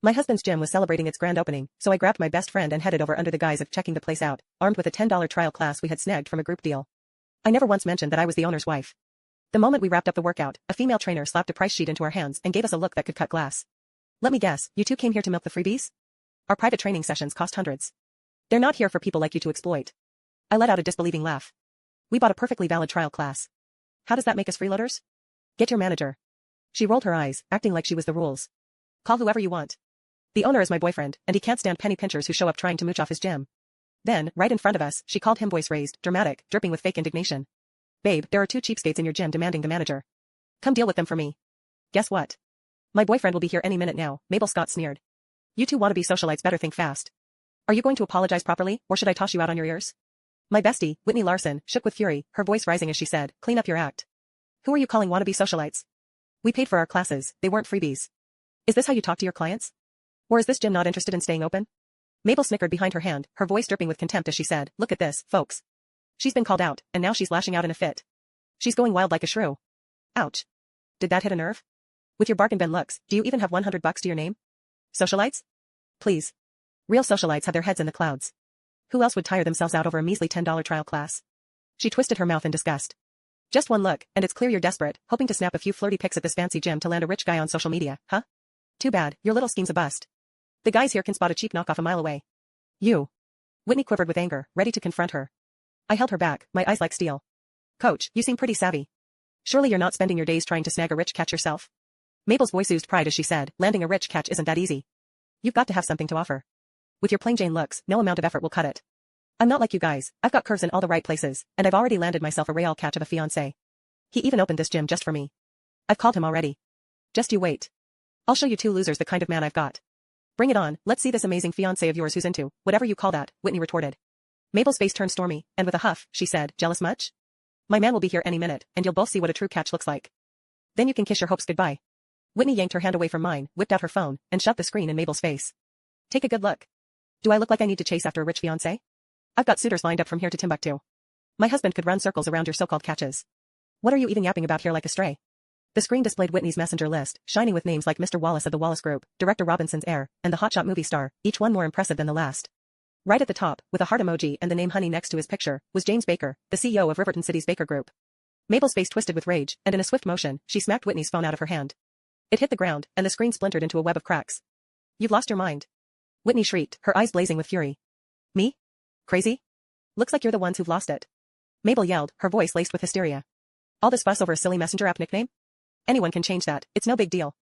My husband's gym was celebrating its grand opening, so I grabbed my best friend and headed over under the guise of checking the place out, armed with a $10 trial class we had snagged from a group deal. I never once mentioned that I was the owner's wife. The moment we wrapped up the workout, a female trainer slapped a price sheet into our hands and gave us a look that could cut glass. Let me guess, you two came here to milk the freebies? Our private training sessions cost hundreds. They're not here for people like you to exploit. I let out a disbelieving laugh. We bought a perfectly valid trial class. How does that make us freeloaders? Get your manager. She rolled her eyes, acting like she was the rules. Call whoever you want. The owner is my boyfriend, and he can't stand penny pinchers who show up trying to mooch off his gym. Then, right in front of us, she called him, voice raised, dramatic, dripping with fake indignation. Babe, there are two cheapskates in your gym demanding the manager. Come deal with them for me. Guess what? My boyfriend will be here any minute now, Mabel Scott sneered. You two wannabe socialites better think fast. Are you going to apologize properly, or should I toss you out on your ears? My bestie, Whitney Larson, shook with fury, her voice rising as she said, clean up your act. Who are you calling wannabe socialites? We paid for our classes, they weren't freebies. Is this how you talk to your clients? Or is this gym not interested in staying open? Mabel snickered behind her hand, her voice dripping with contempt as she said, look at this, folks. She's been called out, and now she's lashing out in a fit. She's going wild like a shrew. Ouch. Did that hit a nerve? With your bargain bin looks, do you even have $100 to your name? Socialites? Please. Real socialites have their heads in the clouds. Who else would tire themselves out over a measly $10 trial class? She twisted her mouth in disgust. Just one look, and it's clear you're desperate, hoping to snap a few flirty pics at this fancy gym to land a rich guy on social media, huh? Too bad, your little scheme's a bust. The guys here can spot a cheap knockoff a mile away. You. Whitney quivered with anger, ready to confront her. I held her back, my eyes like steel. Coach, you seem pretty savvy. Surely you're not spending your days trying to snag a rich catch yourself? Mabel's voice oozed pride as she said, landing a rich catch isn't that easy. You've got to have something to offer. With your plain Jane looks, no amount of effort will cut it. I'm not like you guys, I've got curves in all the right places, and I've already landed myself a real catch of a fiancé. He even opened this gym just for me. I've called him already. Just you wait. I'll show you two losers the kind of man I've got. Bring it on, let's see this amazing fiancé of yours who's into, whatever you call that, Whitney retorted. Mabel's face turned stormy, and with a huff, she said, jealous much? My man will be here any minute, and you'll both see what a true catch looks like. Then you can kiss your hopes goodbye. Whitney yanked her hand away from mine, whipped out her phone, and shoved the screen in Mabel's face. Take a good look. Do I look like I need to chase after a rich fiancé? I've got suitors lined up from here to Timbuktu. My husband could run circles around your so-called catches. What are you even yapping about here like a stray? The screen displayed Whitney's messenger list, shining with names like Mr. Wallace of the Wallace Group, Director Robinson's heir, and the hotshot movie star, each one more impressive than the last. Right at the top, with a heart emoji and the name Honey next to his picture, was James Baker, the CEO of Riverton City's Baker Group. Mabel's face twisted with rage, and in a swift motion, she smacked Whitney's phone out of her hand. It hit the ground, and the screen splintered into a web of cracks. You've lost your mind. Whitney shrieked, her eyes blazing with fury. Me? Crazy? Looks like you're the ones who've lost it. Mabel yelled, her voice laced with hysteria. All this fuss over a silly messenger app nickname? Anyone can change that, it's no big deal.